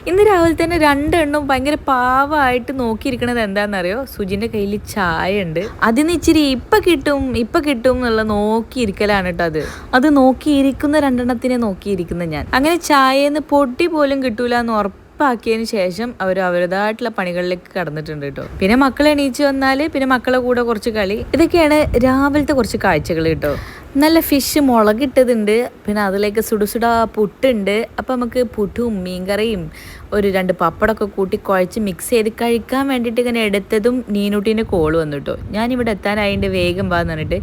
ഇന്ന് രാവിലെ തന്നെ രണ്ടെണ്ണം ഭയങ്കര പാവമായിട്ട് നോക്കിയിരിക്കണത് എന്താണെന്നറിയോ? സുജിന്റെ കയ്യിൽ ചായ ഉണ്ട്. അതിന് ഇച്ചിരി ഇപ്പൊ കിട്ടും എന്നുള്ള നോക്കിയിരിക്കലാണ് കേട്ടോ. അത് നോക്കിയിരിക്കുന്ന രണ്ടെണ്ണത്തിനെ നോക്കിയിരിക്കുന്ന ഞാൻ. അങ്ങനെ ചായന്ന് പൊട്ടി പോലും കിട്ടൂല എന്ന് ഉറപ്പാക്കിയതിന് ശേഷം അവർ അവരുടേതായിട്ടുള്ള പണികളിലേക്ക് കടന്നിട്ടുണ്ട് കേട്ടോ. പിന്നെ മക്കളെ എണീച്ച് വന്നാല് പിന്നെ മക്കളെ കൂടെ കുറച്ച് കളി. ഇതൊക്കെയാണ് രാവിലത്തെ കുറച്ച് കാഴ്ചകൾ കേട്ടോ. നല്ല ഫിഷ് മുളകിട്ടതുണ്ട്, പിന്നെ അതിലേക്ക് സുടുസുടാ പുട്ടുണ്ട്. അപ്പം നമുക്ക് പുട്ടും മീൻകറിയും ഒരു 2 പപ്പടമൊക്കെ കൂട്ടി കുഴച്ച് മിക്സ് ചെയ്ത് കഴിക്കാൻ വേണ്ടിയിട്ട് ഇങ്ങനെ എടുത്തതും നീനൂട്ടീൻ്റെ കോള് വന്നു കേട്ടോ. ഞാനിവിടെ എത്താനായിട്ട് വേഗം വാന്ന് പറഞ്ഞിട്ട്.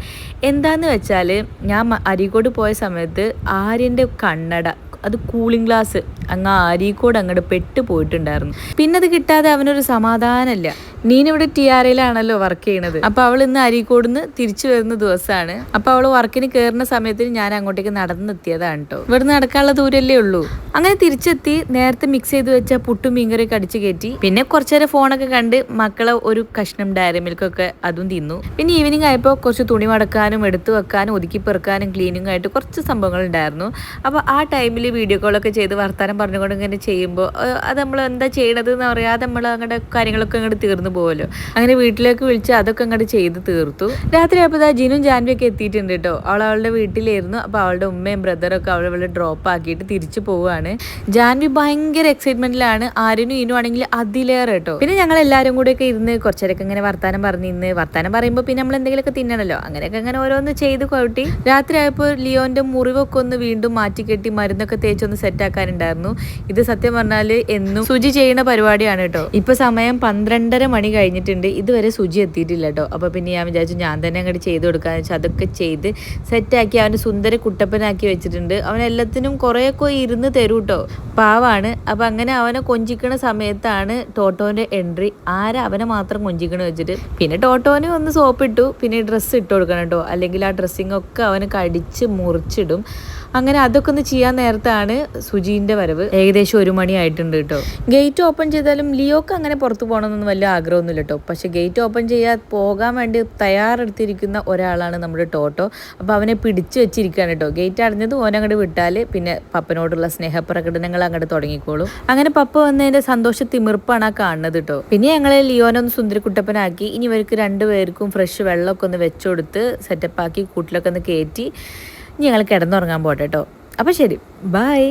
എന്താന്ന് വെച്ചാൽ ഞാൻ അരീക്കോട് പോയ സമയത്ത് ആര്യൻ്റെ കണ്ണട, അത് കൂളിംഗ് ഗ്ലാസ് അങ്ങ് അരീക്കോട് അങ്ങോട്ട് പെട്ട് പോയിട്ടുണ്ടായിരുന്നു. പിന്നെ അത് കിട്ടാതെ അവനൊരു സമാധാനമല്ല. നീനിവിടെ TRAയിലാണല്ലോ വർക്ക് ചെയ്യണത്. അപ്പോൾ അവൾ ഇന്ന് അരീക്കോട് നിന്ന് തിരിച്ചു വരുന്ന ദിവസമാണ്. അപ്പോൾ അവൾ വർക്കിന് കയറുന്ന സമയത്തിന് ഞാൻ അങ്ങോട്ടേക്ക് നടന്നെത്തിയതാണ് കേട്ടോ. ഇവിടുന്ന് നടക്കാനുള്ള ദൂരല്ലേ ഉള്ളൂ. അങ്ങനെ തിരിച്ചെത്തി നേരത്തെ മിക്സ് ചെയ്ത് വെച്ച പുട്ടും മീൻകറിയൊക്കെ അടിച്ച് കയറ്റി. പിന്നെ കുറച്ചു നേരം ഫോണൊക്കെ കണ്ട് മക്കളെ ഒരു കഷ്ണം ഡയറി മിൽക്കൊക്കെ അതും തിന്നു. പിന്നെ ഈവനിങ് ആയപ്പോൾ കുറച്ച് തുണി മടക്കാനും എടുത്തു വെക്കാനും ഒതുക്കി പെറുക്കാനും ക്ലീനിങ്ങും ആയിട്ട് കുറച്ച് സംഭവങ്ങൾ ഉണ്ടായിരുന്നു. അപ്പോൾ ആ ടൈമിൽ വീഡിയോ കോളൊക്കെ ചെയ്ത് വർത്താനം പറഞ്ഞുകൊണ്ട് ഇങ്ങനെ ചെയ്യുമ്പോൾ അത് നമ്മൾ എന്താ ചെയ്യണത് എന്ന് പറയാതെ നമ്മൾ അങ്ങോട്ട് കാര്യങ്ങളൊക്കെ അങ്ങോട്ട് തീർന്നു പോകുമല്ലോ. അങ്ങനെ വീട്ടിലേക്ക് വിളിച്ച് അതൊക്കെ അങ്ങോട്ട് ചെയ്ത് തീർത്തു. രാത്രി ആയപ്പോൾ ജിനും ജാൻവിയൊക്കെ എത്തിയിട്ടുണ്ട് കേട്ടോ. അവളുടെ വീട്ടിലായിരുന്നു. അപ്പോൾ അവളുടെ ഉമ്മയും ബ്രദറൊക്കെ അവളെ ഡ്രോപ്പ് ആക്കിയിട്ട് തിരിച്ചു പോവുകയാണ്. ജാൻവി ഭയങ്കര എക്സൈറ്റ്മെന്റിലാണ്. ആര്യനും ഇനും ആണെങ്കിൽ അതിലേറെ കേട്ടോ. പിന്നെ ഞങ്ങൾ എല്ലാവരും കൂടെയൊക്കെ ഇരുന്ന് കുറച്ചേരൊക്കെ ഇങ്ങനെ വർത്താനം പറഞ്ഞിരുന്ന്. വർത്താനം പറയുമ്പോൾ പിന്നെ നമ്മൾ എന്തെങ്കിലുമൊക്കെ തിന്നണല്ലോ. അങ്ങനെയൊക്കെ അങ്ങനെ ഓരോന്ന് ചെയ്ത് കൂട്ടി. രാത്രി ആയപ്പോൾ ലിയോന്റെ മുറിവൊക്കെ ഒന്ന് വീണ്ടും മാറ്റിക്കെട്ടി മരുന്നൊക്കെ തേച്ചൊന്ന് സെറ്റ് ആക്കാനുണ്ടായിരുന്നു. ഇത് സത്യം പറഞ്ഞാൽ എന്നും സുജി ചെയ്യുന്ന പരിപാടിയാണ് കേട്ടോ. ഇപ്പൊ സമയം 12:30 മണി കഴിഞ്ഞിട്ടുണ്ട്. ഇതുവരെ സുജി എത്തിയിട്ടില്ല കേട്ടോ. അപ്പൊ പിന്നെ ഞാൻ വിചാരിച്ചു ഞാൻ തന്നെ അങ്ങോട്ട് ചെയ്ത് കൊടുക്കാന്ന് വെച്ചാൽ അതൊക്കെ ചെയ്ത് സെറ്റാക്കി അവന് സുന്ദര കുട്ടപ്പനാക്കി വെച്ചിട്ടുണ്ട്. അവൻ എല്ലാത്തിനും കുറേയൊക്കെ ഇരുന്ന് തരൂ കേട്ടോ. പാവാണ്. അപ്പൊ അങ്ങനെ അവനെ കൊഞ്ചിക്കണ സമയത്താണ് ടോട്ടോന്റെ എൻട്രി. അവനെ മാത്രം കൊഞ്ചിക്കണ വെച്ചിട്ട് പിന്നെ ടോട്ടോന് ഒന്ന് സോപ്പിട്ടു. പിന്നെ ഡ്രസ്സ് ഇട്ട് കൊടുക്കണം കേട്ടോ, അല്ലെങ്കിൽ ആ ഡ്രസ്സിങ് ഒക്കെ അവന് കടിച്ച് മുറിച്ചിടും. അങ്ങനെ അതൊക്കെ ഒന്ന് ചെയ്യാൻ നേരത്താണ് സുജീൻ്റെ വരവ്. ഏകദേശം 1 മണി ആയിട്ടുണ്ട് കേട്ടോ. ഗേറ്റ് ഓപ്പൺ ചെയ്താലും ലിയോക്ക് അങ്ങനെ പുറത്ത് പോകണമെന്നൊന്നും വലിയ ആഗ്രഹമൊന്നുമില്ല കേട്ടോ. പക്ഷെ ഗേറ്റ് ഓപ്പൺ ചെയ്യാൻ പോകാൻ വേണ്ടി തയ്യാറെടുത്തിരിക്കുന്ന ഒരാളാണ് നമ്മുടെ ടോട്ടോ. അപ്പോൾ അവനെ പിടിച്ചു വെച്ചിരിക്കുകയാണ് കേട്ടോ. ഗേറ്റ് അടഞ്ഞത് ഓനങ്ങോട്ട് വിട്ടാൽ പിന്നെ പപ്പനോടുള്ള സ്നേഹപ്രകടനങ്ങൾ അങ്ങോട്ട് തുടങ്ങിക്കോളും. അങ്ങനെ പപ്പ വന്നതിൻ്റെ സന്തോഷ തിമിർപ്പാണ് ആ കാണുന്നത് കേട്ടോ. പിന്നെ ഞങ്ങൾ ലിയോനൊന്ന് സുന്ദരക്കുട്ടപ്പനാക്കി. ഇനി ഇവർക്ക് 2 പേർക്കും ഫ്രഷ് വെള്ളമൊക്കെ ഒന്ന് വെച്ചുകൊടുത്ത് സെറ്റപ്പാക്കി കൂട്ടിലൊക്കെ ഒന്ന് കയറ്റി ഞങ്ങൾ കിടന്നുറങ്ങാൻ പോട്ടെ കേട്ടോ. അപ്പോൾ ശരി, ബൈ.